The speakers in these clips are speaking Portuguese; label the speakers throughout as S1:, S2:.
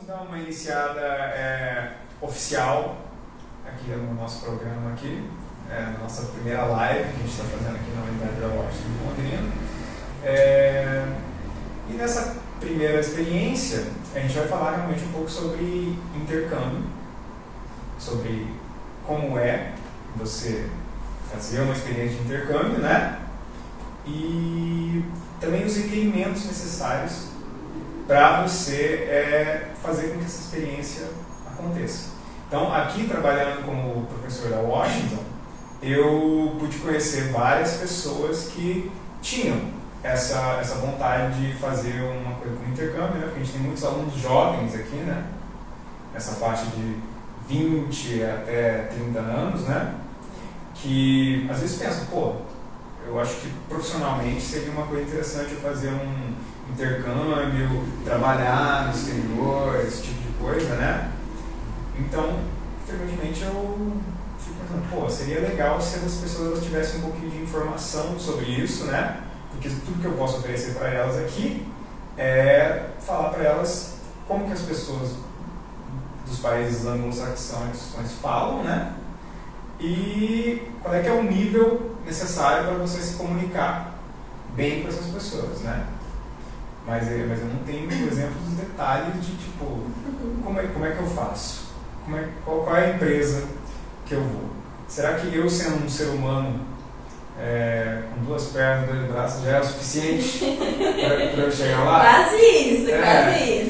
S1: dar uma iniciada oficial aqui no nosso programa aqui, na nossa primeira live que a gente está fazendo aqui na Unidade da Washington de Londrina. E nessa primeira experiência, a gente vai falar realmente um pouco sobre intercâmbio, sobre como é você fazer uma experiência de intercâmbio, né? E também os requerimentos necessários para você fazer com que essa experiência aconteça. Então, aqui trabalhando como professor da Washington, eu pude conhecer várias pessoas que tinham essa vontade de fazer uma coisa como intercâmbio, né? Porque a gente tem muitos alunos jovens aqui, né? Essa faixa de 20 até 30 anos, né? Que às vezes pensam, pô, eu acho que profissionalmente seria uma coisa interessante eu fazer um intercâmbio, trabalhar no exterior, esse tipo de coisa, né? Então, frequentemente eu fico pensando, pô, seria legal se as pessoas tivessem um pouquinho de informação sobre isso, né? Porque tudo que eu posso oferecer para elas aqui é falar para elas como que as pessoas dos países anglo-saxões falam, né? E qual é que é o nível necessário para você se comunicar bem com essas pessoas, né? Mas eu não tenho, por exemplo, os detalhes de tipo, como é que eu faço? Qual é a empresa que eu vou? Será que eu, sendo um ser humano com 2 pernas, 2 braços, já é o suficiente para eu chegar lá?
S2: Quase isso, quase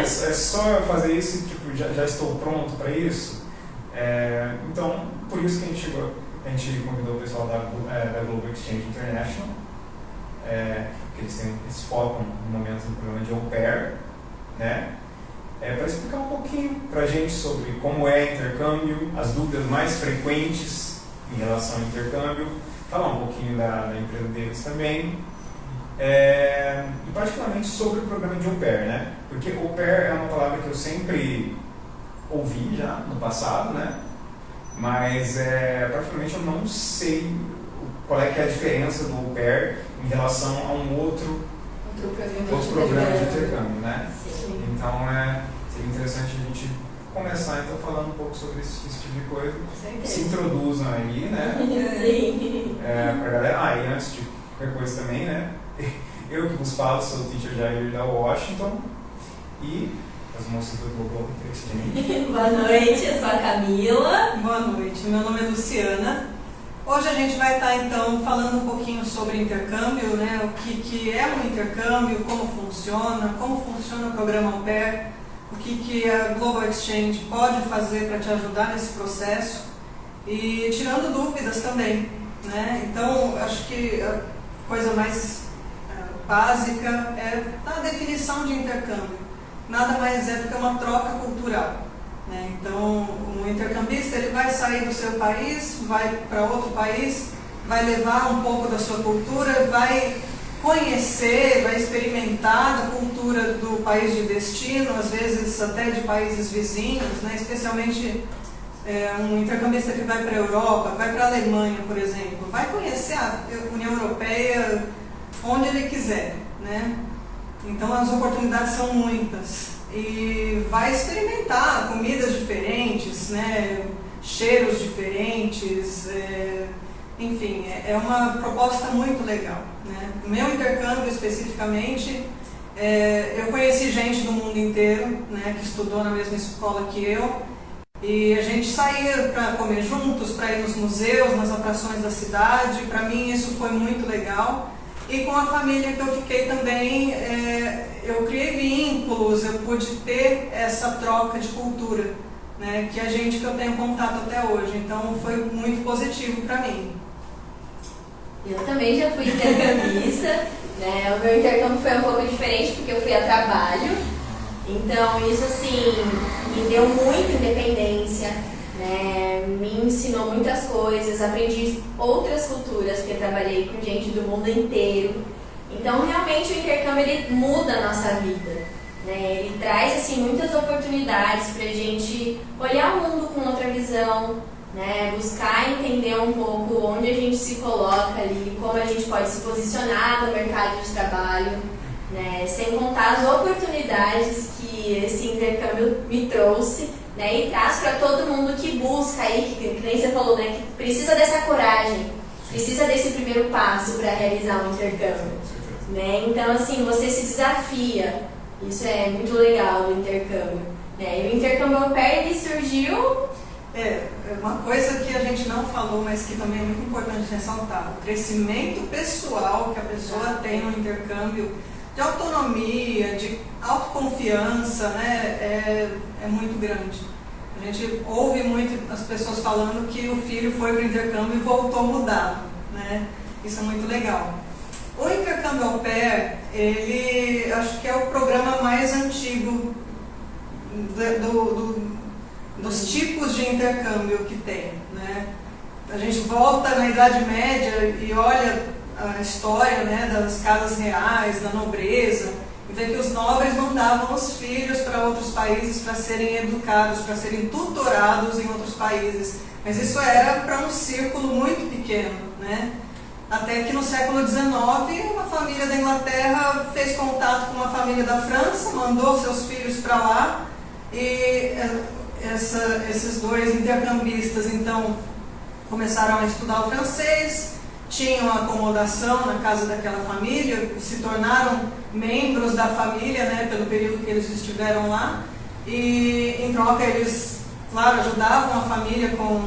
S2: isso.
S1: É só eu fazer isso e tipo, já estou pronto para isso? Então, por isso que a gente convidou o pessoal da Global Exchange International, que eles focam no momento no programa de au pair, né? Para explicar um pouquinho para a gente sobre como é intercâmbio, as dúvidas mais frequentes em relação ao intercâmbio, falar um pouquinho da empresa deles também, e particularmente sobre o programa de au pair, né? Porque au pair é uma palavra que eu sempre ouvi já no passado, né? Mas particularmente eu não sei qual é que é a diferença do au pair em relação a um outro programa de intercâmbio, né?
S2: Sim.
S1: Então seria interessante a gente começar então falando um pouco sobre esse tipo de coisa. Se introduzam aí, né?
S2: Sim.
S1: Pra galera. E antes de qualquer coisa também, né? Eu que vos falo, sou o teacher Jair da Washington e as moças do Global Exchange.
S2: Boa noite, eu sou a Camila.
S3: Boa noite, meu nome é Luciana. Hoje a gente vai estar então falando um pouquinho sobre intercâmbio, né? O que é um intercâmbio, como funciona o programa au pair, o que a Global Exchange pode fazer para te ajudar nesse processo e tirando dúvidas também, né? Então, acho que a coisa mais básica é a definição de intercâmbio. Nada mais é do que uma troca cultural, né? Então, um intercambista ele vai sair do seu país, vai para outro país, vai levar um pouco da sua cultura, vai conhecer, vai experimentar a cultura do país de destino, às vezes até de países vizinhos, né? Especialmente um intercambista que vai para a Europa, vai para a Alemanha, por exemplo, vai conhecer a União Europeia onde ele quiser, né? Então as oportunidades são muitas e vai experimentar comidas diferentes, né? Cheiros diferentes, enfim, é uma proposta muito legal, né? No meu intercâmbio especificamente, eu conheci gente do mundo inteiro, né, que estudou na mesma escola que eu, e a gente saía para comer juntos, para ir nos museus, nas atrações da cidade. Para mim isso foi muito legal. E com a família que eu fiquei também, eu criei vínculos, eu pude ter essa troca de cultura, né, que eu tenho contato até hoje. Então foi muito positivo para mim.
S2: Eu também já fui intercambista, né? O meu intercâmbio foi um pouco diferente porque eu fui a trabalho. Então isso assim me deu muita independência, né? Me ensinou muitas coisas, aprendi outras culturas, porque trabalhei com gente do mundo inteiro. Então realmente o intercâmbio ele muda a nossa vida, né? Ele traz assim muitas oportunidades para a gente olhar o mundo com outra visão, né? Buscar entender um pouco onde a gente se coloca ali, como a gente pode se posicionar no mercado de trabalho, né? Sem contar as oportunidades que que esse intercâmbio me trouxe, né, e traz para todo mundo que busca aí, que nem você falou, né, que precisa dessa coragem, precisa desse primeiro passo para realizar um intercâmbio, né? Então, assim, você se desafia, isso é muito legal do intercâmbio, né? E o intercâmbio au pair, ele surgiu...
S3: Uma coisa que a gente não falou, mas que também é muito importante ressaltar, o crescimento pessoal que a pessoa tem no intercâmbio, de autonomia, de autoconfiança, né, é muito grande. A gente ouve muito as pessoas falando que o filho foi para o intercâmbio e voltou mudado, né? Isso é muito legal. O intercâmbio au pair, ele acho que é o programa mais antigo dos tipos de intercâmbio que tem, né? A gente volta na Idade Média e olha a história, né, das casas reais, da nobreza, e vê que os nobres mandavam os filhos para outros países para serem educados, para serem tutorados em outros países. Mas isso era para um círculo muito pequeno, né? Até que no século XIX, uma família da Inglaterra fez contato com uma família da França, mandou seus filhos para lá, e esses dois intercambistas, então, começaram a estudar o francês, tinham acomodação na casa daquela família, se tornaram membros da família, né, pelo período que eles estiveram lá, e em troca eles, claro, ajudavam a família com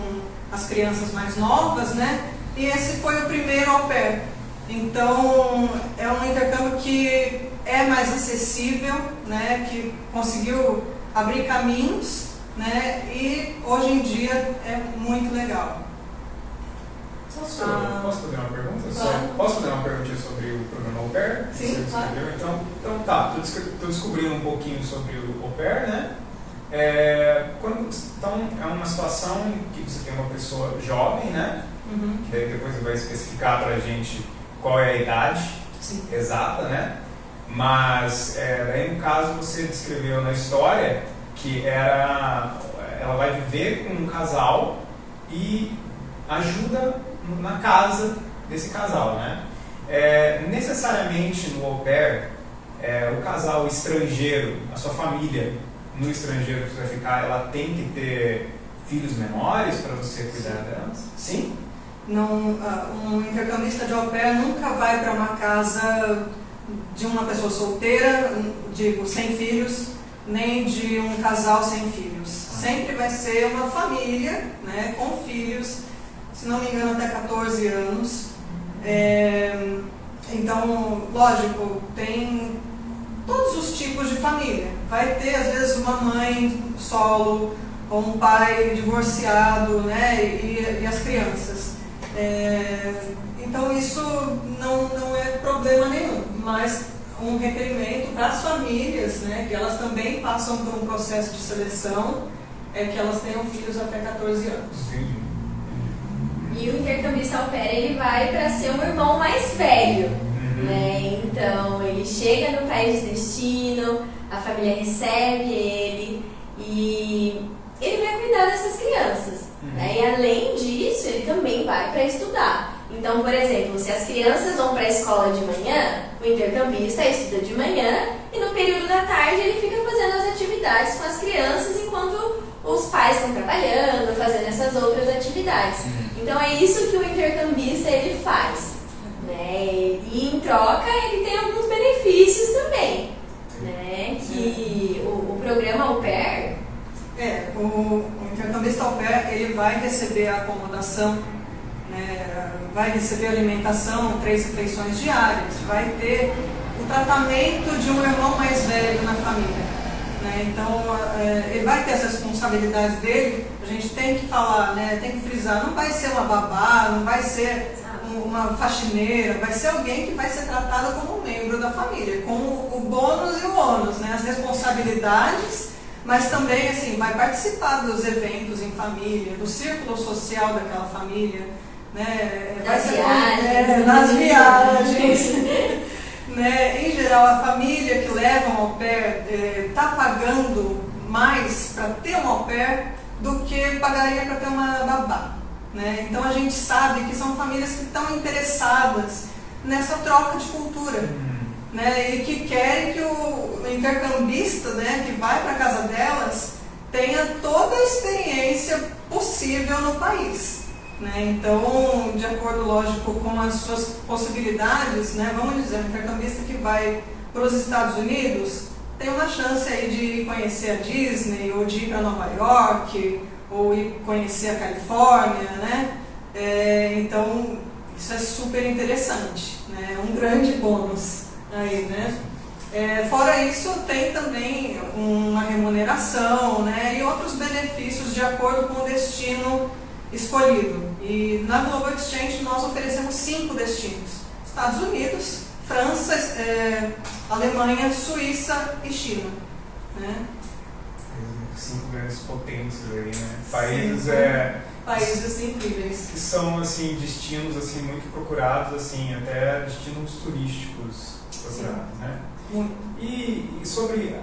S3: as crianças mais novas, né, e esse foi o primeiro au pair. Então, é um intercâmbio que é mais acessível, né, que conseguiu abrir caminhos, né, e hoje em dia é muito legal.
S1: Posso fazer uma pergunta?
S2: Claro.
S1: Posso fazer uma pergunta sobre o programa au pair?
S3: Sim,
S1: claro. Então tá, estou descobrindo um pouquinho sobre o au pair, né? Então, é uma situação em que você tem uma pessoa jovem, né?
S3: Uhum.
S1: Que aí depois você vai especificar pra gente qual é a idade exata, né? Mas, daí no caso, você descreveu na história que ela vai viver com um casal e ajuda na casa desse casal, né? Necessariamente no au pair, o casal estrangeiro, a sua família no estrangeiro que você vai ficar, ela tem que ter filhos menores para você cuidar delas? Sim?
S3: Não, um intercambista de au pair nunca vai para uma casa de uma pessoa solteira, digo, sem filhos, nem de um casal sem filhos. Sempre vai ser uma família, né, com filhos, se não me engano até 14 anos. Então, lógico, tem todos os tipos de família. Vai ter às vezes uma mãe solo, ou um pai divorciado, né, e as crianças. Então isso não é problema nenhum, mas um requerimento para as famílias, né, que elas também passam por um processo de seleção, é que elas tenham filhos até 14 anos.
S1: Sim.
S2: E o intercambista au pair, ele vai para ser um irmão mais velho, né? Então, ele chega no país de destino, a família recebe ele e ele vai cuidar dessas crianças, né? E além disso, ele também vai para estudar. Então, por exemplo, se as crianças vão para a escola de manhã, o intercambista estuda de manhã e no período da tarde ele fica fazendo as atividades com as crianças enquanto os pais estão trabalhando, fazendo essas outras atividades. Então é isso que o intercambista ele faz, né? E em troca ele tem alguns benefícios também, né? Que o programa au pair...
S3: O intercambista au pair, ele vai receber a acomodação, né? Vai receber alimentação, 3 refeições diárias, vai ter o tratamento de um irmão mais velho na família. Então, ele vai ter as responsabilidades dele, a gente tem que falar, né, tem que frisar, não vai ser uma babá, não vai ser uma faxineira, vai ser alguém que vai ser tratado como um membro da família, com o bônus e o ônus, né, as responsabilidades, mas também assim, vai participar dos eventos em família, do círculo social daquela família, né,
S2: das
S3: viagens. Né? Em geral, a família que leva um au pair está pagando mais para ter um au pair do que pagaria para ter uma babá. Né? Então a gente sabe que são famílias que estão interessadas nessa troca de cultura. né, e que querem que o intercambista, né, que vai para a casa delas tenha toda a experiência possível no país. Né? Então, de acordo, lógico, com as suas possibilidades, né, vamos dizer, um intercambista que vai para os Estados Unidos tem uma chance aí de conhecer a Disney, ou de ir para Nova York, ou ir conhecer a Califórnia, né? Então, isso é super interessante, né? Um grande bônus aí, né? Fora isso, tem também uma remuneração, né? E outros benefícios de acordo com o destino escolhido. E na Global Exchange nós oferecemos 5 destinos: Estados Unidos, França, Alemanha, Suíça e China. Né?
S1: 5 grandes potências aí, né?
S3: Países incríveis.
S1: Que são assim, destinos assim, muito procurados, assim, até destinos turísticos procurados, né?
S3: Muito.
S1: E sobre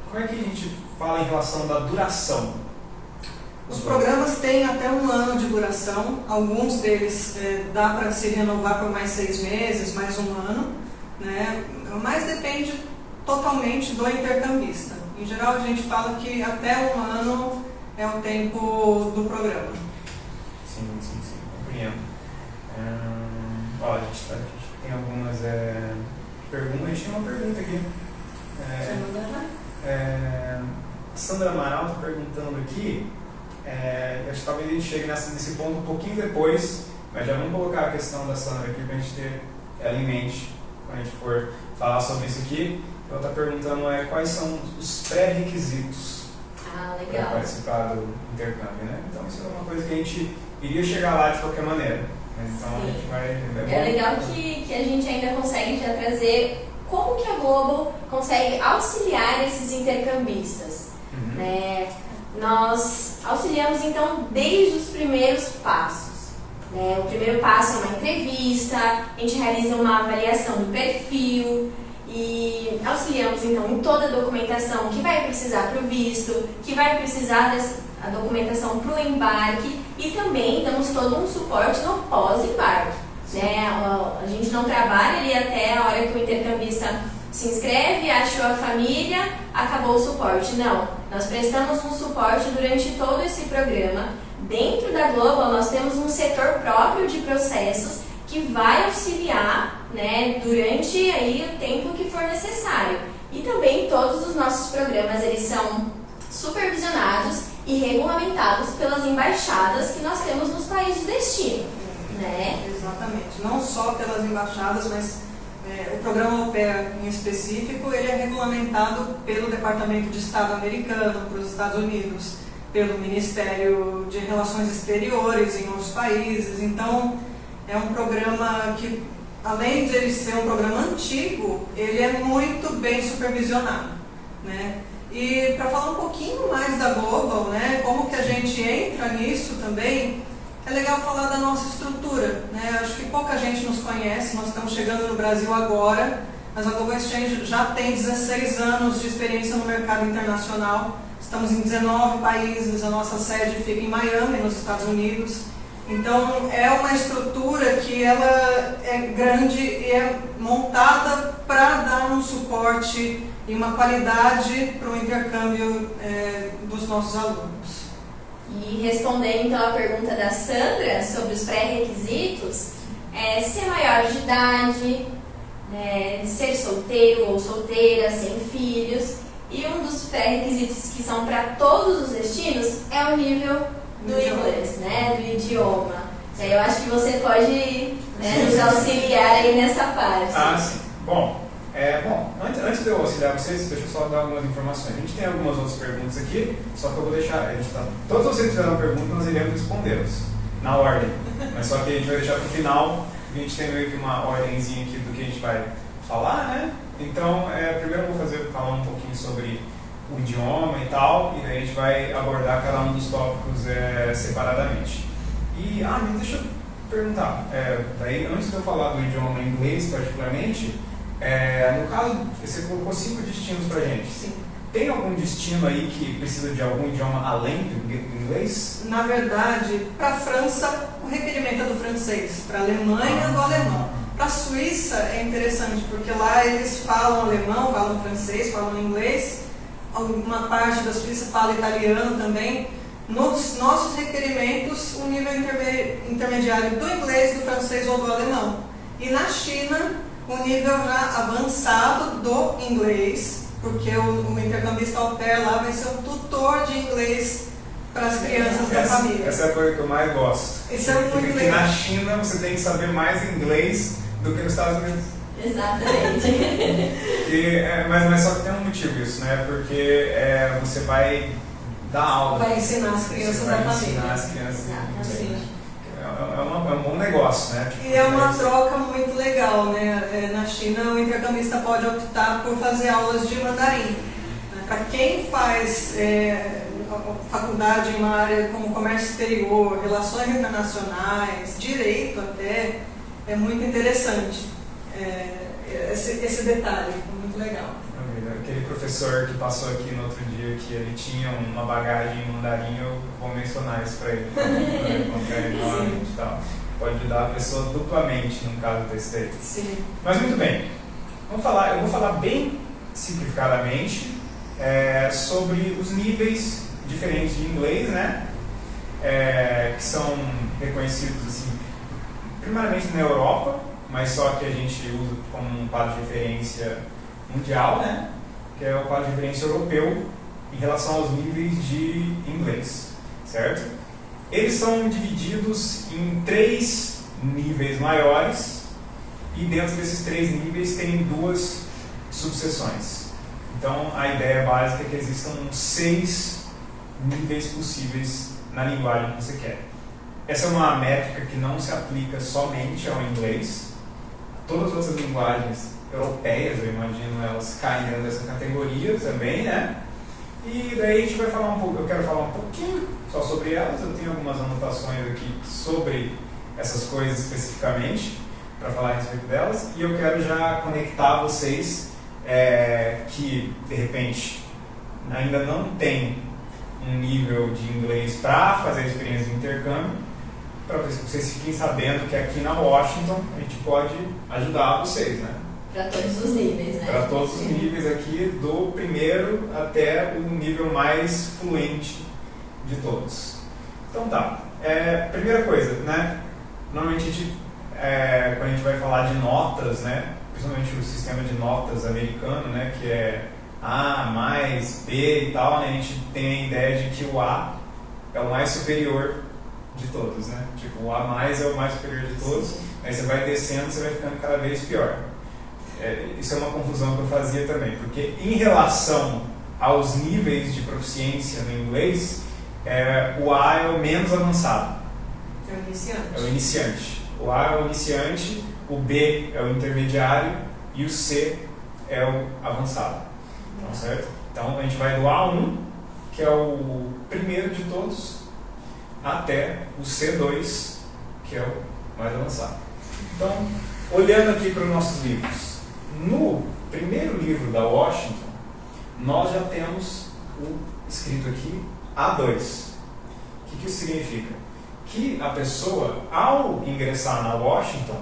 S1: como é que a gente fala em relação da duração?
S3: Os programas têm até 1 ano de duração, alguns deles dá para se renovar por mais 6 meses, mais 1 ano, né? Mas depende totalmente do intercambista. Em geral, a gente fala que até 1 ano é o tempo do programa. Sim,
S1: compreendo. A gente tem algumas perguntas. A gente tem uma pergunta aqui. Sandra Amaral está perguntando aqui. Acho que talvez a gente chegue nesse ponto um pouquinho depois, mas já vamos colocar a questão da Sandra aqui para a gente ter ela em mente quando a gente for falar sobre isso aqui. Ela está perguntando quais são os pré-requisitos para participar do intercâmbio, né? Então isso é uma coisa que a gente iria chegar lá de qualquer maneira. Então
S2: Sim.
S1: a gente vai...
S2: É legal que a gente ainda consegue já trazer como que a Global consegue auxiliar esses intercambistas.
S1: Uhum.
S2: Né? Nós auxiliamos então desde os primeiros passos. Né? O primeiro passo é uma entrevista, a gente realiza uma avaliação do perfil e auxiliamos então em toda a documentação que vai precisar para o visto, que vai precisar da documentação para o embarque e também damos todo um suporte no pós-embarque. Né? A gente não trabalha ali até a hora que o intercambista se inscreve, achou a família, acabou o suporte. Não, nós prestamos um suporte durante todo esse programa. Dentro da Global, nós temos um setor próprio de processos que vai auxiliar, né, durante aí o tempo que for necessário. E também todos os nossos programas, eles são supervisionados e regulamentados pelas embaixadas que nós temos nos países de destino. Né?
S3: Exatamente, não só pelas embaixadas, mas o programa Au Pair em específico, ele é regulamentado pelo Departamento de Estado americano para os Estados Unidos, pelo Ministério de Relações Exteriores em outros países. Então, é um programa que, além de ele ser um programa antigo, ele é muito bem supervisionado. Né? E para falar um pouquinho mais da Global, né, como que a gente entra nisso também, é legal falar da nossa estrutura, né? Acho que pouca gente nos conhece, nós estamos chegando no Brasil agora, mas a Global Exchange já tem 16 anos de experiência no mercado internacional, estamos em 19 países, a nossa sede fica em Miami, nos Estados Unidos. Então é uma estrutura que ela é grande e é montada para dar um suporte e uma qualidade para o intercâmbio dos nossos alunos.
S2: E respondendo então a pergunta da Sandra sobre os pré-requisitos, ser maior de idade, ser solteiro ou solteira, sem filhos, e um dos pré-requisitos que são para todos os destinos é o nível do inglês, né, do idioma. Eu acho que você pode nos auxiliar aí nessa parte.
S1: Sim. Bom, antes de eu auxiliar vocês, deixa eu só dar algumas informações. A gente tem algumas outras perguntas aqui, só que eu vou deixar. Todos vocês que fizeram uma pergunta, nós iremos respondê-las na ordem. Mas só que a gente vai deixar para o final, a gente tem meio que uma ordemzinha aqui do que a gente vai falar, né? Então, primeiro eu vou falar um pouquinho sobre o idioma e tal, e daí a gente vai abordar cada um dos tópicos separadamente. E, deixa eu perguntar, daí antes de eu falar do idioma inglês particularmente, no caso, você colocou 5 destinos pra gente.
S3: Sim.
S1: Tem algum destino aí que precisa de algum idioma além do inglês?
S3: Na verdade, para a França, o requerimento é do francês, para a Alemanha, do alemão. Para a Suíça é interessante, porque lá eles falam alemão, falam francês, falam inglês, alguma parte da Suíça fala italiano também. Nos nossos requerimentos, o nível intermediário do inglês, do francês ou do alemão. E na China, o nível já avançado do inglês, porque o intercambista au pair lá vai ser um tutor de inglês para as crianças da família.
S1: Essa é a coisa que eu mais gosto.
S3: Isso é muito
S1: porque
S3: legal.
S1: Na China você tem que saber mais inglês do que nos Estados Unidos.
S2: Exatamente.
S1: Mas só que tem um motivo isso, né? Porque você vai dar aula.
S3: Vai ensinar as crianças da família.
S1: Vai ensinar as crianças.
S3: Sim.
S1: É um bom negócio, né?
S3: E é uma troca muito legal, né? Na China, o intercambista pode optar por fazer aulas de mandarim. Para quem faz faculdade em uma área como comércio exterior, relações internacionais, direito até, é muito interessante esse detalhe, muito legal.
S1: Aquele professor que passou aqui no outro dia, que ele tinha uma bagagem em mandarim, eu vou mencionar isso para ele, encontrar ele novamente e tal. Pode ajudar a pessoa duplamente no caso desse daí.
S3: Sim.
S1: Mas muito bem, eu vou falar bem simplificadamente sobre os níveis diferentes de inglês, né? Que são reconhecidos assim, primeiramente na Europa, mas só que a gente usa como um quadro de referência mundial, né? Que é o quadro de referência europeu em relação aos níveis de inglês, certo? Eles são divididos em 3 níveis maiores e dentro desses 3 níveis tem 2 subseções. Então a ideia básica é que existam 6 níveis possíveis na linguagem que você quer. Essa é uma métrica que não se aplica somente ao inglês. Todas as outras linguagens europeias, eu imagino, elas caem dentro dessa categoria também, né? E daí a gente vai falar um pouco, eu quero falar um pouquinho só sobre elas, eu tenho algumas anotações aqui sobre essas coisas especificamente, para falar a respeito delas, e eu quero já conectar vocês que, de repente, ainda não tem um nível de inglês para fazer a experiência de intercâmbio, para vocês fiquem sabendo que aqui na Washington a gente pode ajudar vocês, né?
S2: Para todos os níveis, né?
S1: Para todos os níveis aqui, do primeiro até o nível mais fluente de todos. Então tá, primeira coisa, né? Normalmente quando a gente vai falar de notas, né? Principalmente o sistema de notas americano, né? Que é A mais B e tal, né? A gente tem a ideia de que o A é o mais superior de todos, né? Tipo, o A mais é o mais superior de todos, aí você vai descendo, você vai ficando cada vez pior. Isso é uma confusão que eu fazia também, porque em relação aos níveis de proficiência no inglês, o A é o menos avançado.
S3: É o iniciante.
S1: É o iniciante. O A é o iniciante, o B é o intermediário e o C é o avançado. Então, certo? Então a gente vai do A1, que é o primeiro de todos, até o C2, que é o mais avançado. Então, olhando aqui para os nossos livros, no primeiro livro da Washington, nós já temos o escrito aqui A2. O que isso significa? Que a pessoa, ao ingressar na Washington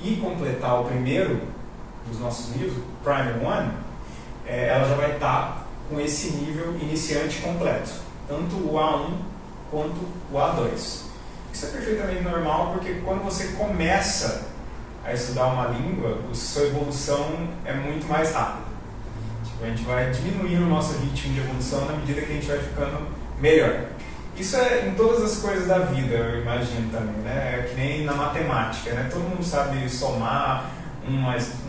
S1: e completar o primeiro dos nossos livros, Primer 1, ela já vai estar com esse nível iniciante completo, tanto o A1 quanto o A2. Isso é perfeitamente normal, porque quando você começa a estudar uma língua, a sua evolução é muito mais rápida. Tipo, a gente vai diminuindo o nosso ritmo de evolução na medida que a gente vai ficando melhor. Isso é em todas as coisas da vida, eu imagino também, né? É que nem na matemática, né? Todo mundo sabe somar, 1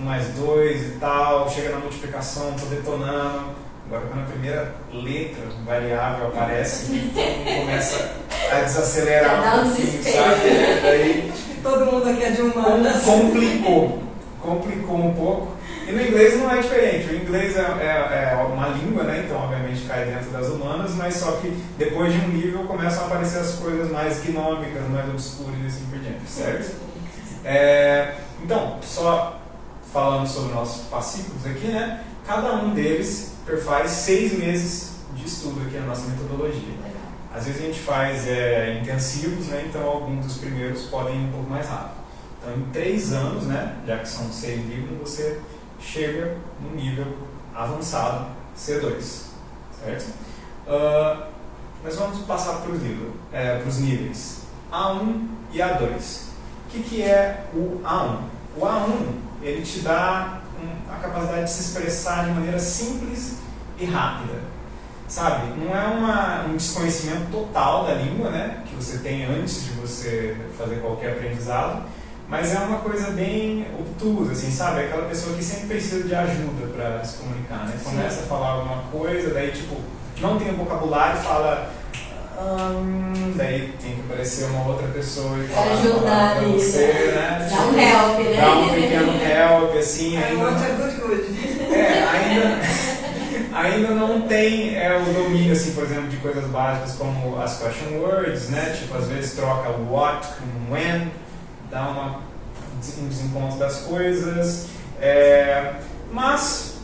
S1: mais 2 e tal, chega na multiplicação, tô detonando. Agora, quando a primeira letra variável aparece, todo mundo começa a desacelerar
S2: dá um
S1: pouquinho,
S2: desespero.
S1: sabe? Daí
S3: Todo mundo aqui é de humanas.
S1: Complicou um pouco. E no inglês não é diferente. O inglês é uma língua, né? Então obviamente cai dentro das humanas, mas só que depois de um nível começam a aparecer as coisas mais gnômicas, mais obscuras e assim por diante, certo? Então, só falando sobre nossos fascículos aqui, né? Cada um deles perfaz 6 meses de estudo aqui na nossa metodologia. Às vezes a gente faz intensivos, né? Então alguns dos primeiros podem ir um pouco mais rápido. Então, em 3 anos, né, já que são 6 livros, você chega no nível avançado C2, certo? Mas vamos passar para os níveis A1 e A2. O que é o A1? O A1, ele te dá a capacidade de se expressar de maneira simples e rápida, sabe? Não é um desconhecimento total da língua, né, que você tem antes de você fazer qualquer aprendizado, mas é uma coisa bem obtusa, assim, sabe? Aquela pessoa que sempre precisa de ajuda para se comunicar, né? Começa a falar alguma coisa, daí tipo, não tem o vocabulário, fala... daí tem que aparecer uma outra pessoa e falar
S2: ajudar
S1: pra você, né?
S2: Dá um help, né?
S1: Dá um pequeno help, assim.
S3: I want a good.
S1: Ainda não tem o domínio, assim, por exemplo, de coisas básicas como as question words, né? Tipo, às vezes troca o what com when, dá um desencontro das coisas, mas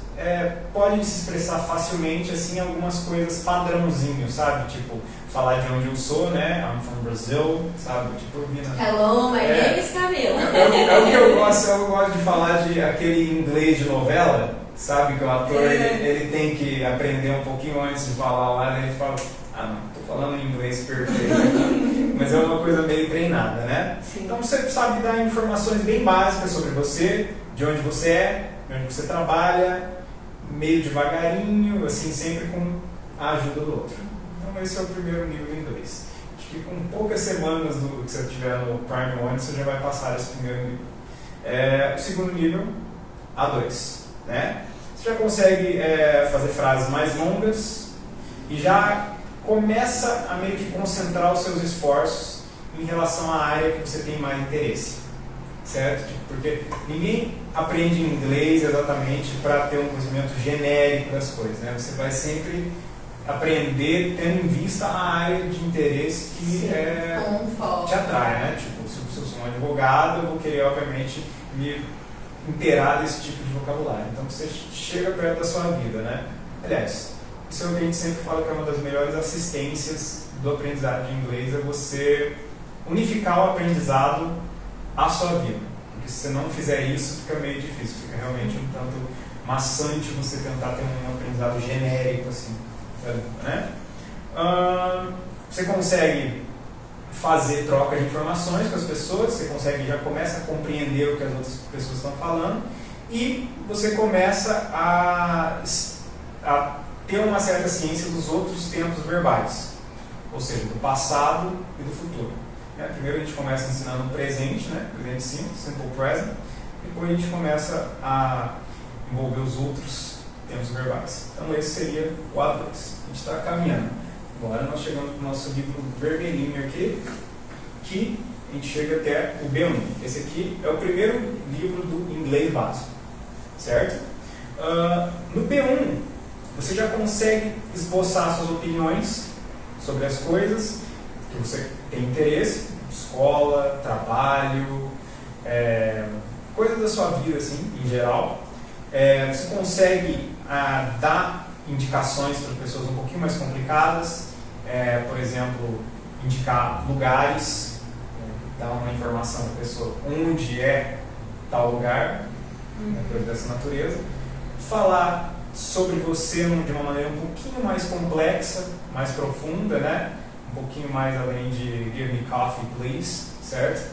S1: pode se expressar facilmente, assim, algumas coisas padrãozinho, sabe? Tipo, falar de onde eu sou, né? I'm from Brazil, sabe? Tipo,
S2: Hello, my name is Camila.
S1: É o que eu gosto de falar de aquele inglês de novela, sabe? Que o ator ele tem que aprender um pouquinho antes de falar lá, né? Ele fala, não, tô falando em inglês perfeito, mas é uma coisa meio treinada, né?
S3: Sim.
S1: Então você sabe dar informações bem básicas sobre você, de onde você é, de onde você trabalha, meio devagarinho, assim, sempre com a ajuda do outro. Então esse é o primeiro nível do inglês. Acho que com poucas semanas que você tiver no Prime 1, você já vai passar esse primeiro nível. O segundo nível, A2, né? Você já consegue fazer frases mais longas e já começa a meio que concentrar os seus esforços em relação à área que você tem mais interesse, certo? Porque ninguém aprende inglês exatamente para ter um conhecimento genérico das coisas, né? Você vai sempre aprender tendo em vista a área de interesse que te atrai, né? Tipo, se eu sou um advogado, eu vou querer, obviamente, me inteirar desse tipo de vocabulário. Então, você chega perto da sua vida, né? Aliás, isso é o que a gente sempre fala que é uma das melhores assistências do aprendizado de inglês, é você unificar o aprendizado à sua vida. Porque se você não fizer isso, fica meio difícil, fica realmente um tanto maçante você tentar ter um aprendizado genérico, assim, né? Você consegue fazer troca de informações com as pessoas, você já começa a compreender o que as outras pessoas estão falando e você começa a ter uma certa ciência dos outros tempos verbais, ou seja, do passado e do futuro. Primeiro a gente começa ensinando o presente, né? Presente simples, simple present, depois a gente começa a envolver os outros tempos verbais. Então esse seria o A2. A gente está caminhando. Agora nós chegamos para o nosso livro vermelhinho aqui, que a gente chega até o B1. Esse aqui é o primeiro livro do inglês básico, certo? No B1, você já consegue esboçar suas opiniões sobre as coisas que você tem interesse, escola, trabalho, coisas da sua vida, assim, em geral. Você consegue dar indicações para pessoas um pouquinho mais complicadas, por exemplo, indicar lugares, dar uma informação para a pessoa onde é tal lugar, coisa dessa natureza. Falar sobre você de uma maneira um pouquinho mais complexa, mais profunda, né? Um pouquinho mais além de give me coffee, please, certo?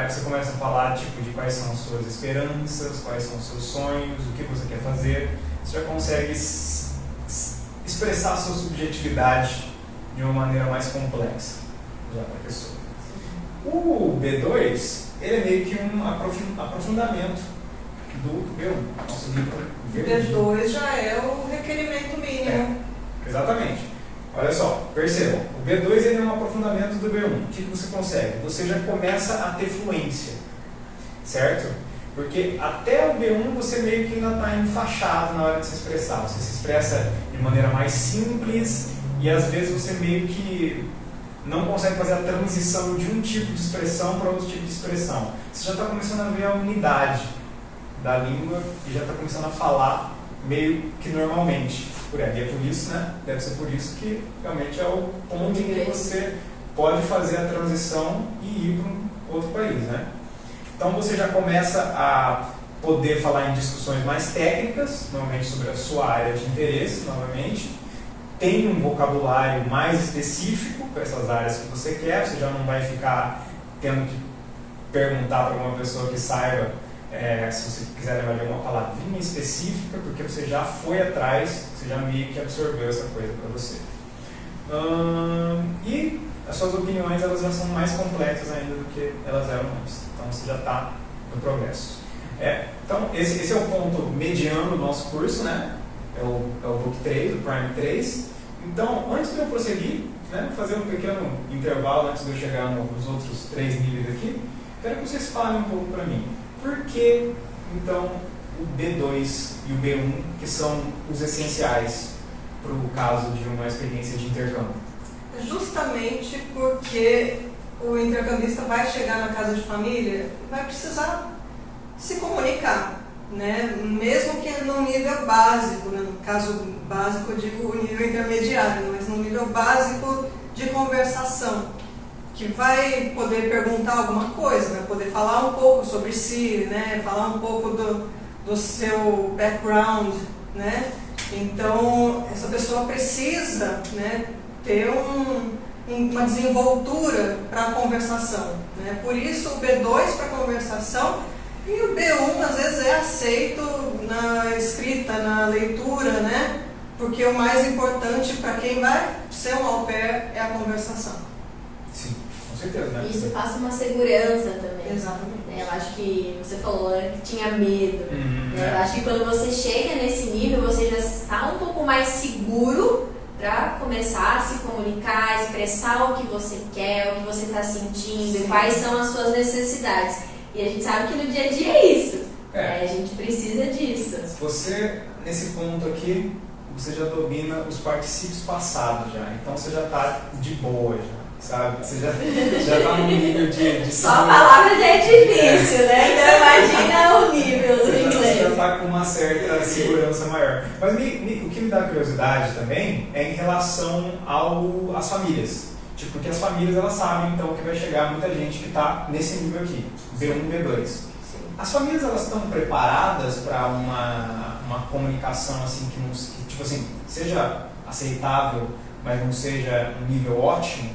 S1: Você começa a falar tipo de quais são as suas esperanças, quais são os seus sonhos, o que você quer fazer. Você já consegue expressar a sua subjetividade de uma maneira mais complexa já para a pessoa. O B2, ele é meio que um aprofundamento do B1, nosso livro verde.
S3: B2 já é o requerimento mínimo.
S1: Exatamente. Olha só, percebam, o B2 ele é um aprofundamento do B1. O que você consegue? Você já começa a ter fluência, certo? Porque até o B1 você meio que ainda está enfaixado na hora de se expressar. Você se expressa de maneira mais simples e às vezes você meio que não consegue fazer a transição de um tipo de expressão para outro tipo de expressão. Você já está começando a ver a unidade da língua e já está começando a falar meio que normalmente. E é por isso, né? Deve ser por isso que realmente é o ponto em que você pode fazer a transição e ir para um outro país, né? Então você já começa a poder falar em discussões mais técnicas, normalmente sobre a sua área de interesse, novamente. Tem um vocabulário mais específico para essas áreas que você quer, você já não vai ficar tendo que perguntar para uma pessoa que saiba, se você quiser levar alguma palavrinha específica, porque você já foi atrás, você já meio que absorveu essa coisa para você. E as suas opiniões, elas já são mais complexas ainda do que elas eram antes. Então você já está no progresso. Então esse é o ponto mediano do nosso curso, né? É o Book 3, o Prime 3. Então, antes de eu prosseguir, né, fazer um pequeno intervalo antes de eu chegar nos outros 3 níveis aqui, quero que vocês falem um pouco para mim. Por que, então, o B2 e o B1, que são os essenciais para o caso de uma experiência de intercâmbio?
S3: Justamente porque o intercambista vai chegar na casa de família e vai precisar se comunicar, né? Mesmo que no nível básico, né? No caso básico eu digo o nível intermediário, mas no nível básico de conversação, que vai poder perguntar alguma coisa, vai poder falar um pouco sobre si, né? Falar um pouco do seu background, né? Então essa pessoa precisa, né, ter uma desenvoltura para a conversação, né? Por isso o B2 para a conversação e o B1 às vezes é aceito na escrita, na leitura, né? Porque o mais importante para quem vai ser um au pair é a conversação.
S1: Sim, com certeza, né?
S2: Isso passa uma segurança também.
S3: Exatamente.
S2: Eu acho que você falou, né, que tinha medo. Eu acho que quando você chega nesse nível, você já está um pouco mais seguro para começar a se comunicar, expressar o que você quer, o que você está sentindo, e quais são as suas necessidades. E a gente sabe que no dia a dia é isso. A gente precisa disso.
S1: Você, nesse ponto aqui, você já domina os particípios passados já. Então você já está de boa já, sabe? Você já está no nível de
S2: só a palavra já é difícil, né? Então imagina o nível do inglês.
S1: Você já está com uma certa segurança maior. Mas o que me dá curiosidade também é em relação às famílias. Tipo, porque as famílias, elas sabem, então, que vai chegar muita gente que está nesse nível aqui, B1, B2. Sim. As famílias, elas estão preparadas para uma comunicação, assim, que, tipo assim, seja aceitável, mas não seja um nível ótimo?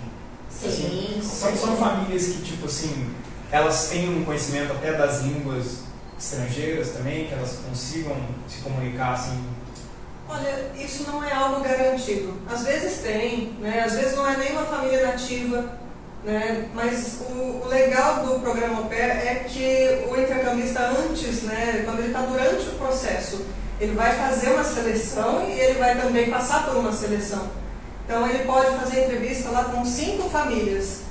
S2: Sim.
S1: Assim, são famílias que, tipo assim, elas têm um conhecimento até das línguas estrangeiras também, que elas consigam se comunicar, assim.
S3: Olha, isso não é algo garantido. Às vezes tem, né? Às vezes não é nem uma família nativa, né? Mas o legal do programa au pair é que o intercambista antes, né, quando ele está durante o processo, ele vai fazer uma seleção e ele vai também passar por uma seleção. Então ele pode fazer entrevista lá com 5 famílias.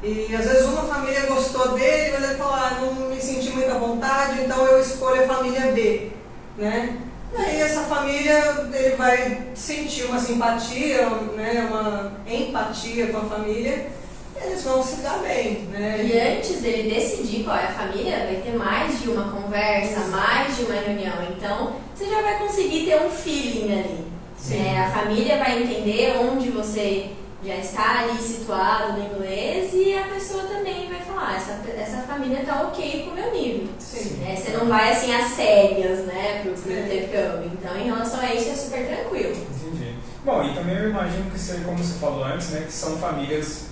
S3: E às vezes uma família gostou dele, mas ele fala, não me senti muito à vontade, então eu escolho a família B, né? Aí essa família, ele vai sentir uma simpatia, né, uma empatia com a família, e eles vão se dar bem, né?
S2: E antes dele decidir qual é a família, vai ter mais de uma conversa, mais de uma reunião. Então, você já vai conseguir ter um feeling ali. A família vai entender onde você já está ali situado no inglês e a pessoa também vai falar, essa família está ok com o meu nível. Você não vai assim às cegas, né, pro intercâmbio. Então, em relação a isso, é super tranquilo.
S1: Entendi. Bom, e também eu imagino que, como você falou antes, né, que são famílias,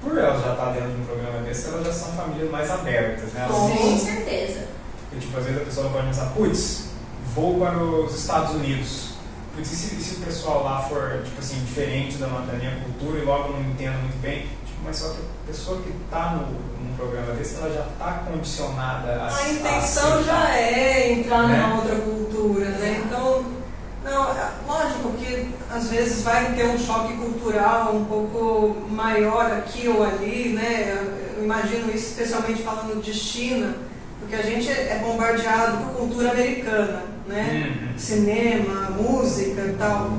S1: por elas já estar dentro de um programa desse, elas já são famílias mais abertas, né?
S2: Com certeza.
S1: Porque, tipo, às vezes a pessoa pode pensar, putz, vou para os Estados Unidos. Putz, e se o pessoal lá for, tipo assim, diferente da minha cultura e logo não entendo muito bem, tipo, mas só que a pessoa que está num programa desse, ela já está condicionada
S3: a intenção já é entrar numa outra cultura, né? Então, não, lógico que às vezes vai ter um choque cultural um pouco maior aqui ou ali, né? Eu imagino isso especialmente falando de China, porque a gente é bombardeado por cultura americana, né? Cinema, música e tal,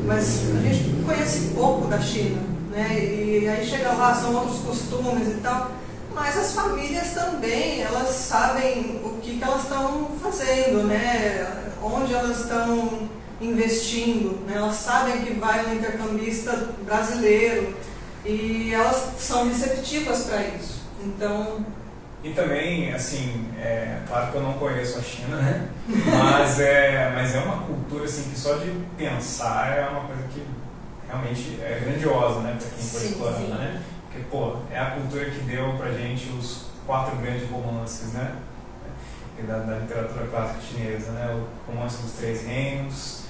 S3: mas a gente conhece pouco da China, né? E aí chega lá, são outros costumes e tal, mas as famílias também, elas sabem o que elas estão fazendo, né? Onde elas estão investindo, né? Elas sabem que vai um intercambista brasileiro e elas são receptivas para isso. Então,
S1: E também, assim, claro que eu não conheço a China, né? Mas é uma cultura assim, que só de pensar é uma coisa que realmente é grandiosa, né? Para quem for explorando, né? Porque, pô, é a cultura que deu pra gente os 4 grandes romances, né? Da literatura clássica chinesa, né? O Romance dos Três Reinos,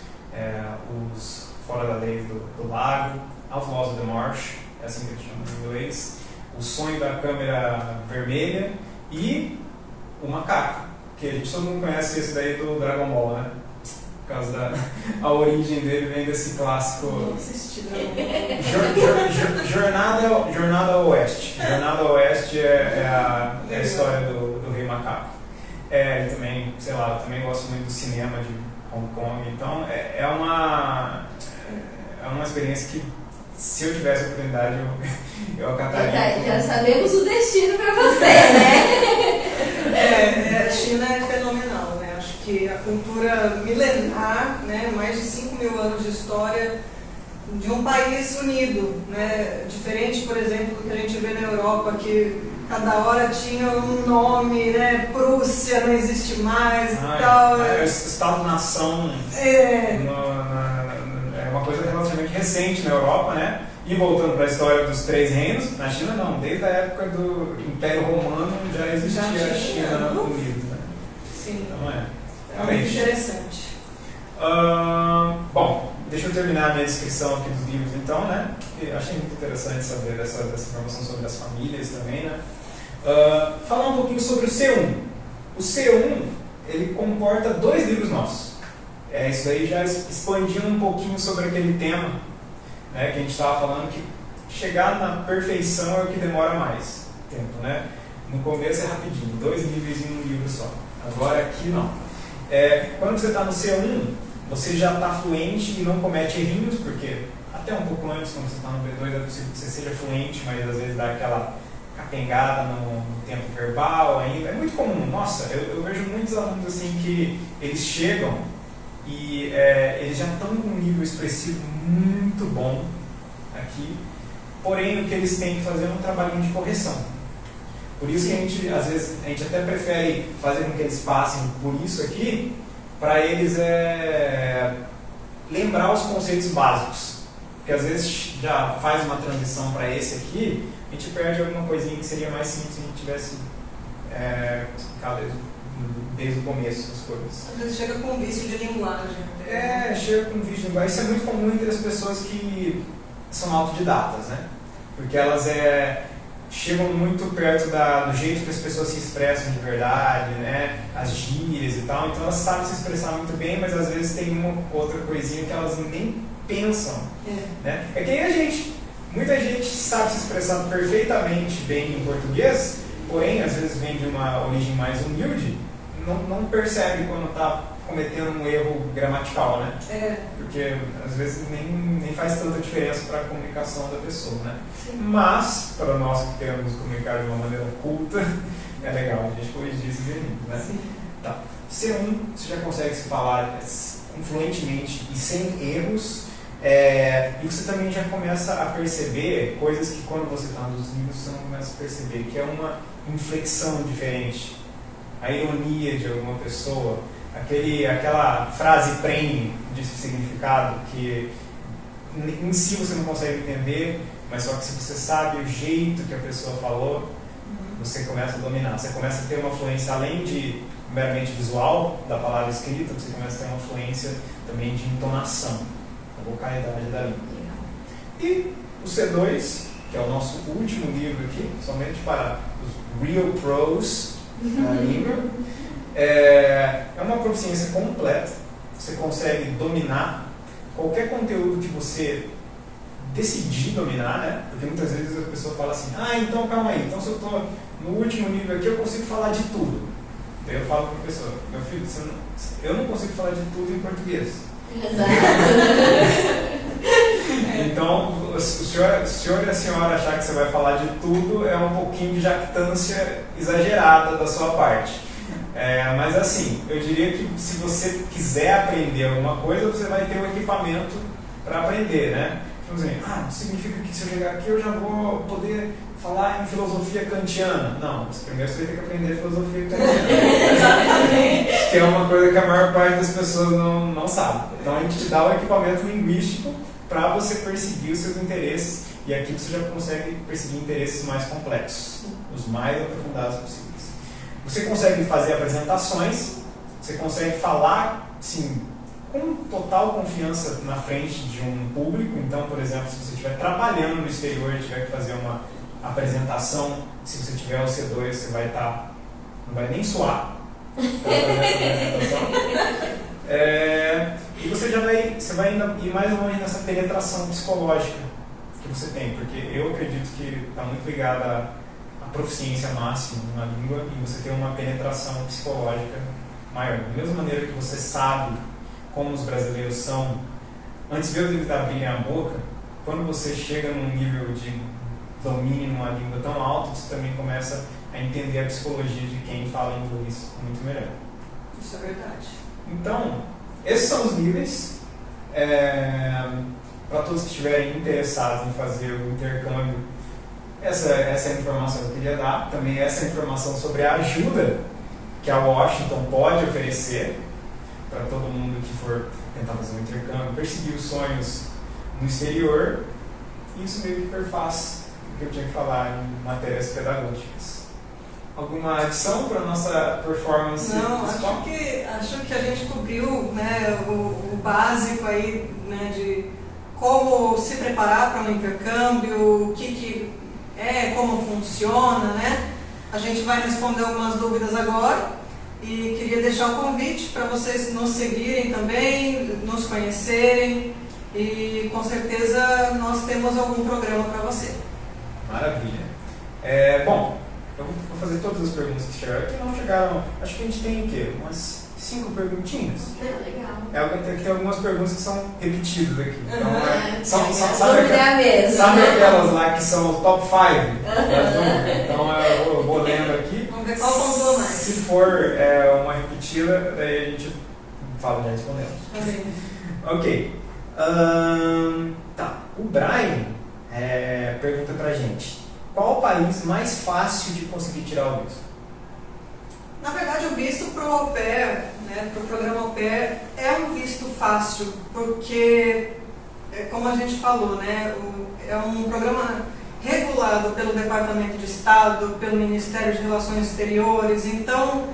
S1: os Fora da Lei do Lago, Outlaws of the Marsh, é assim que eles chamam em inglês, O Sonho da Câmera Vermelha e O Macaco, que a gente todo mundo conhece esse daí do Dragon Ball, né? Por causa a origem dele vem desse clássico.
S3: Não assisti, não.
S1: Jornada ao Oeste. Jornada ao Oeste é a história do Rei Macaco. E também, sei lá, eu também gosto muito do cinema de Hong Kong, então é uma experiência que, se eu tivesse a oportunidade, eu acataria.
S2: Já sabemos o destino para você, né?
S3: A China é fenomenal, né? Acho que a cultura milenar, né? Mais de 5.000 anos de história de um país unido, né? Diferente, por exemplo, do que a gente vê na Europa, que cada hora tinha um nome, né? Prússia não existe mais e tal.
S1: Estado-nação é uma coisa relativamente recente na Europa, né? E voltando para a história dos Três Reinos, na China não, desde a época do Império Romano já existia a China unida, né?
S3: Sim.
S1: Então
S3: muito interessante.
S1: Bom, deixa eu terminar a minha descrição aqui dos livros então, né? Eu achei muito interessante saber dessa informação sobre as famílias também, né? Falar um pouquinho sobre o C1. O C1, ele comporta 2 livros nossos. Isso aí já expandindo um pouquinho sobre aquele tema, né, que a gente estava falando, que chegar na perfeição é o que demora mais tempo, né? No começo é rapidinho, 2 níveis em um livro só. Agora aqui não. Quando você está no C1, você já está fluente e não comete errinhos, porque até um pouco antes, quando você está no B2, é possível que você seja fluente, mas às vezes dá aquela capengada no tempo verbal ainda. É muito comum. Nossa, eu vejo muitos alunos assim que eles chegam e eles já estão com um nível expressivo muito bom aqui, porém o que eles têm que fazer é um trabalhinho de correção. Por isso que às vezes a gente até prefere fazer com que eles passem por isso aqui, para eles lembrar os conceitos básicos. Porque às vezes já faz uma transição para esse aqui, a gente perde alguma coisinha que seria mais simples se a gente tivesse explicado desde o começo as coisas.
S3: Às vezes chega com um vício de linguagem.
S1: Chega com um vício de linguagem. Isso é muito comum entre as pessoas que são autodidatas, né? Porque elas chegam muito perto do jeito que as pessoas se expressam de verdade, né? As gírias e tal. Então elas sabem se expressar muito bem, mas às vezes tem uma outra coisinha que elas nem pensam. Né? É que nem a gente. Muita gente sabe se expressar perfeitamente bem em português, porém, às vezes vem de uma origem mais humilde, não percebe quando está cometendo um erro gramatical, né? Porque às vezes nem faz tanta diferença para a comunicação da pessoa, né?
S3: Sim.
S1: Mas, para nós que queremos comunicar de uma maneira culta, é legal a gente corrigir esses erros, né?
S3: Sim.
S1: Tá. C1, você já consegue se falar fluentemente e sem erros. E você também já começa a perceber coisas que quando você está nos livros você não começa a perceber, que é uma inflexão diferente, a ironia de alguma pessoa, aquela frase prene de significado que em si você não consegue entender, mas só que se você sabe o jeito que a pessoa falou, você começa a dominar, você começa a ter uma fluência além de meramente visual da palavra escrita, você começa a ter uma fluência também de entonação, a vocalidade da língua. E o C2, que é o nosso último livro aqui, somente para os real pros na língua, é uma proficiência completa. Você consegue dominar qualquer conteúdo que você decidir dominar, né? Porque muitas vezes a pessoa fala assim, então calma aí, então se eu estou no último nível aqui eu consigo falar de tudo. Daí eu falo para a pessoa, meu filho, eu não consigo falar de tudo em português.
S2: Exato.
S1: Então, o senhor e a senhora achar que você vai falar de tudo é um pouquinho de jactância exagerada da sua parte. Mas assim, eu diria que se você quiser aprender alguma coisa, você vai ter um equipamento para aprender, né? Tipo assim, significa que se eu chegar aqui eu já vou poder falar em filosofia kantiana. Não, primeiro você vai ter que aprender filosofia kantiana.
S3: Exatamente.
S1: Que é uma coisa que a maior parte das pessoas não sabe. Então a gente te dá o equipamento linguístico para você perseguir os seus interesses, e aqui você já consegue perseguir interesses mais complexos, os mais aprofundados possíveis. Você consegue fazer apresentações, você consegue falar, sim, com total confiança na frente de um público. Então, por exemplo, se você estiver trabalhando no exterior e tiver que fazer uma apresentação, se você tiver o C2, você vai estar, não vai nem suar para fazer essa apresentação. E você vai ir mais longe nessa penetração psicológica que você tem, porque eu acredito que está muito ligada à proficiência máxima na língua e você tem uma penetração psicológica maior. Da mesma maneira que você sabe como os brasileiros são, antes mesmo de eles abrirem a boca, quando você chega num nível de domínio numa língua tão alto, você também começa a entender a psicologia de quem fala inglês muito melhor.
S3: Isso é verdade.
S1: Então, esses são os níveis. Para todos que estiverem interessados em fazer o intercâmbio, essa é a informação que eu queria dar. Também essa informação sobre a ajuda que a Washington pode oferecer para todo mundo que for tentar fazer um intercâmbio, perseguir os sonhos no exterior. Isso meio que perfaz o que eu tinha que falar em matérias pedagógicas. Alguma adição para a nossa performance?
S3: Não, acho que a gente cobriu, né, o básico aí, né, de como se preparar para um intercâmbio, o que é, como funciona, né? A gente vai responder algumas dúvidas agora e queria deixar o convite para vocês nos seguirem também, nos conhecerem, e com certeza nós temos algum programa para você.
S1: Maravilha. Bom, eu vou fazer todas as perguntas que chegaram aqui. Não chegaram, acho que a gente tem o quê? Umas 5 perguntinhas.
S2: Legal.
S1: Tem algumas perguntas que são repetidas aqui. Então,
S2: sabe
S1: aquelas lá que são os top 5? Então eu vou lendo aqui.
S3: Vamos ver qual pontuou mais.
S1: Se for uma repetida, daí a gente fala, já respondemos. Ok. Tá. O Brian pergunta pra gente: qual o país mais fácil de conseguir tirar o visto?
S3: Na verdade, o visto para o au pair, né, para o programa au pair, é um visto fácil, porque, como a gente falou, né, é um programa regulado pelo Departamento de Estado, pelo Ministério de Relações Exteriores. Então,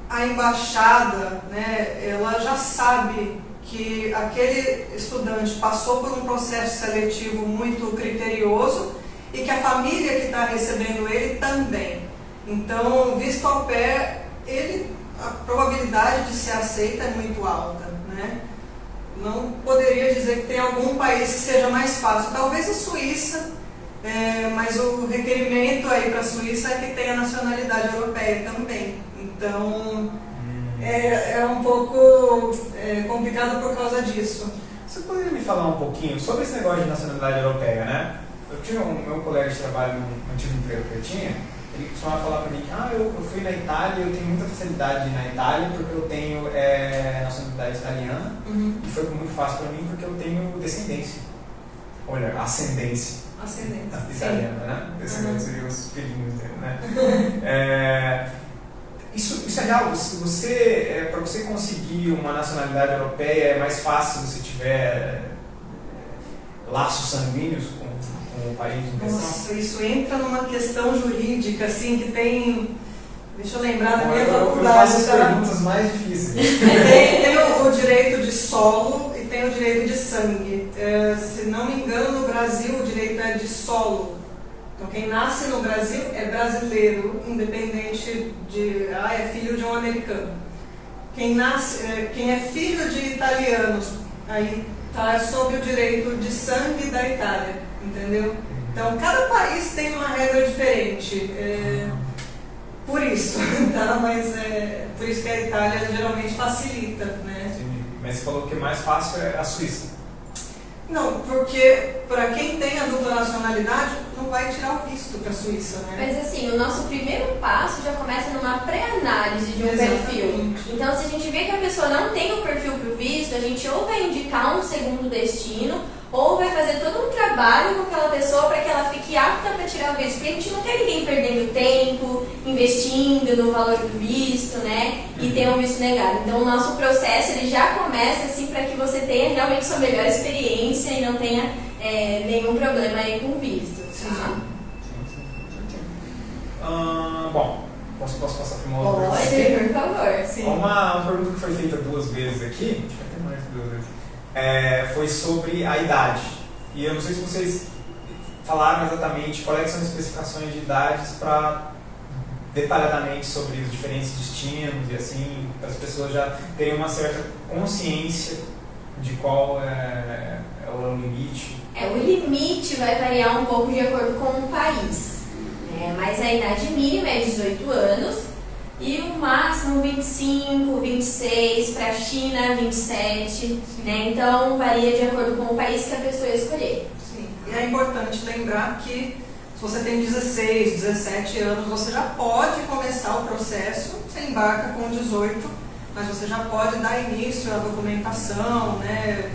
S3: a embaixada, né, ela já sabe que aquele estudante passou por um processo seletivo muito criterioso e que a família que está recebendo ele também. Então, visto au pair, a probabilidade de ser aceita é muito alta, né? Não poderia dizer que tem algum país que seja mais fácil. Talvez a Suíça, mas o requerimento aí para a Suíça é que tenha nacionalidade europeia também. Então, é um pouco complicado por causa disso.
S1: Você poderia me falar um pouquinho sobre esse negócio de nacionalidade europeia, né? Eu tinha meu colega de trabalho no antigo emprego que eu tinha. Ele costumava falar para mim que eu fui na Itália, eu tenho muita facilidade na Itália porque eu tenho nacionalidade italiana. E foi muito fácil para mim porque eu tenho descendência. Olha, ascendência. Italiana, né? Descendência seriam os filhinhos dele, né? Isso é real. Para você conseguir uma nacionalidade europeia é mais fácil se você tiver laços sanguíneos com o país em questão?
S3: Nossa, isso entra numa questão jurídica, assim, que tem... Deixa eu lembrar da minha faculdade.
S1: Eu faço as perguntas mais difíceis.
S3: Tem o direito de solo e tem o direito de sangue. Se não me engano, no Brasil o direito é de solo. Então, quem nasce no Brasil é brasileiro, independente de... é filho de um americano. Quem é filho de italianos, aí está sob o direito de sangue da Itália, entendeu? Então, cada país tem uma regra diferente. Por isso, tá? Mas por isso que a Itália geralmente facilita, né?
S1: Entendi. Mas você falou que o mais fácil é a Suíça.
S3: Não, porque para quem tem a dupla nacionalidade, não vai tirar o visto para a Suíça, né?
S2: Mas assim, o nosso primeiro passo já começa numa pré-análise de um perfil. Então, se a gente vê que a pessoa não tem o perfil para o visto, a gente ou vai indicar um segundo destino, trabalho com aquela pessoa para que ela fique apta para tirar o visto. Porque a gente não quer ninguém perdendo tempo, investindo no valor do visto, né? E ter um visto negado. Então o nosso processo ele já começa assim para que você tenha realmente sua melhor experiência e não tenha nenhum problema aí com o visto. Tá?
S1: Bom, posso passar para uma outra pergunta?
S2: Pode, por favor.
S3: Sim.
S1: Uma pergunta que foi feita 2 vezes aqui, acho que até mais de 2 vezes, foi sobre a idade. E eu não sei se vocês falaram exatamente quais são as especificações de idades para detalhadamente sobre os diferentes destinos e assim, para as pessoas já terem uma certa consciência de qual é o limite.
S2: O limite vai variar um pouco de acordo com o país. Mas a idade mínima é 18 anos e o máximo 25, 26, para a China 27, né? Então varia de acordo com o país que a pessoa escolher.
S3: Sim. E é importante lembrar que se você tem 16, 17 anos, você já pode começar o processo, você embarca com 18, mas você já pode dar início à documentação, né?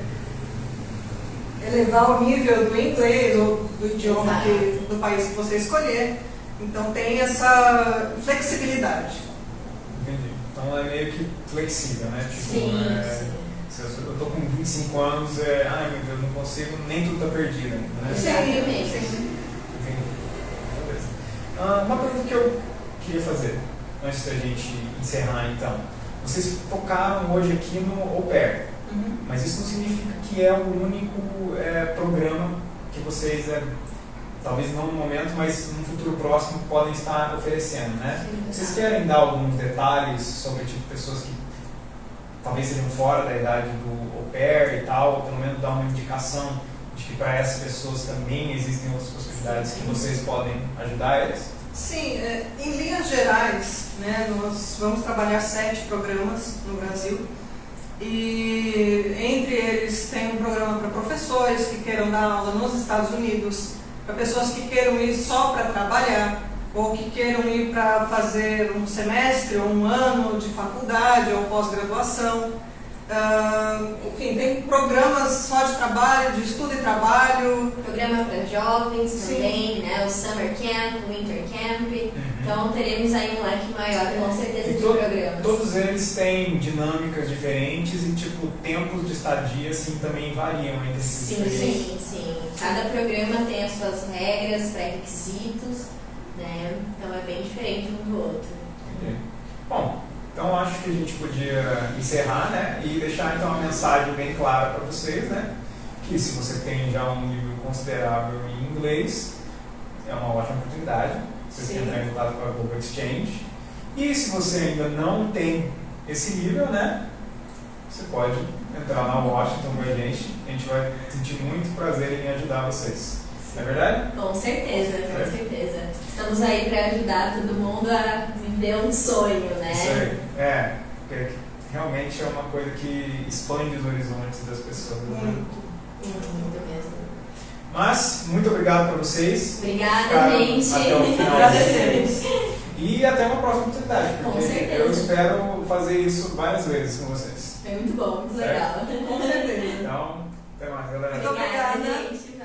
S3: Elevar o nível do inglês ou do idioma do país que você escolher. Então tem essa flexibilidade.
S1: Entendi. Então é meio que flexível, né? Tipo,
S2: Sim.
S1: se eu estou com 25 anos, ai meu Deus, não consigo, nem tudo está perdido ainda, né?
S2: Exatamente.
S1: Entendi. Beleza. Uma pergunta que eu queria fazer, antes da gente encerrar então. Vocês focaram hoje aqui no au pair, mas isso não significa que é o único programa que vocês, talvez não no momento, mas no futuro próximo, podem estar oferecendo, né?
S2: Sim.
S1: Vocês querem dar alguns detalhes sobre tipo pessoas que talvez sejam fora da idade do au pair e tal, ou pelo menos dar uma indicação de que para essas pessoas também existem outras possibilidades que vocês podem ajudar eles?
S3: Sim, em linhas gerais, né, nós vamos trabalhar 7 programas no Brasil e entre eles tem um programa para professores que queiram dar aula nos Estados Unidos, para pessoas que queiram ir só para trabalhar ou que queiram ir para fazer um semestre ou um ano de faculdade ou pós-graduação. Enfim, tem programas só de trabalho, de estudo e trabalho.
S2: Programa para jovens também,
S3: Sim.
S2: né? O Summer Camp, o Winter Camp. Então teremos aí um leque maior, com certeza, de programas.
S1: Todos eles têm dinâmicas diferentes e tipo tempos de estadia assim também variam entre esses diferentes.
S2: Sim. Cada programa tem as suas regras, pré-requisitos, né? Então é bem diferente um do outro.
S1: Entendi. Bom, então acho que a gente podia encerrar, né? E deixar então uma mensagem bem clara para vocês, né? Que se você tem já um nível considerável em inglês, é uma ótima oportunidade. Vocês têm que entrar em contato com a Global Exchange. E se você ainda não tem esse nível, né? Você pode entrar na Washington com a gente vai sentir muito prazer em ajudar vocês. Não é verdade?
S2: Com certeza. Estamos aí para ajudar todo mundo a viver um sonho, né?
S1: Isso aí. Porque realmente é uma coisa que expande os horizontes das pessoas. Né?
S2: Muito mesmo.
S1: Mas, muito obrigado para vocês.
S2: Obrigada, gente.
S1: Até o final.
S3: Agradecemos.
S1: E até uma próxima oportunidade,
S2: Com
S1: porque
S2: certeza.
S1: eu espero fazer isso várias vezes com vocês.
S2: Foi muito bom, muito legal.
S3: Com certeza.
S1: Então, até mais, galera.
S3: Muito
S2: Obrigada,
S3: obrigada.
S2: gente.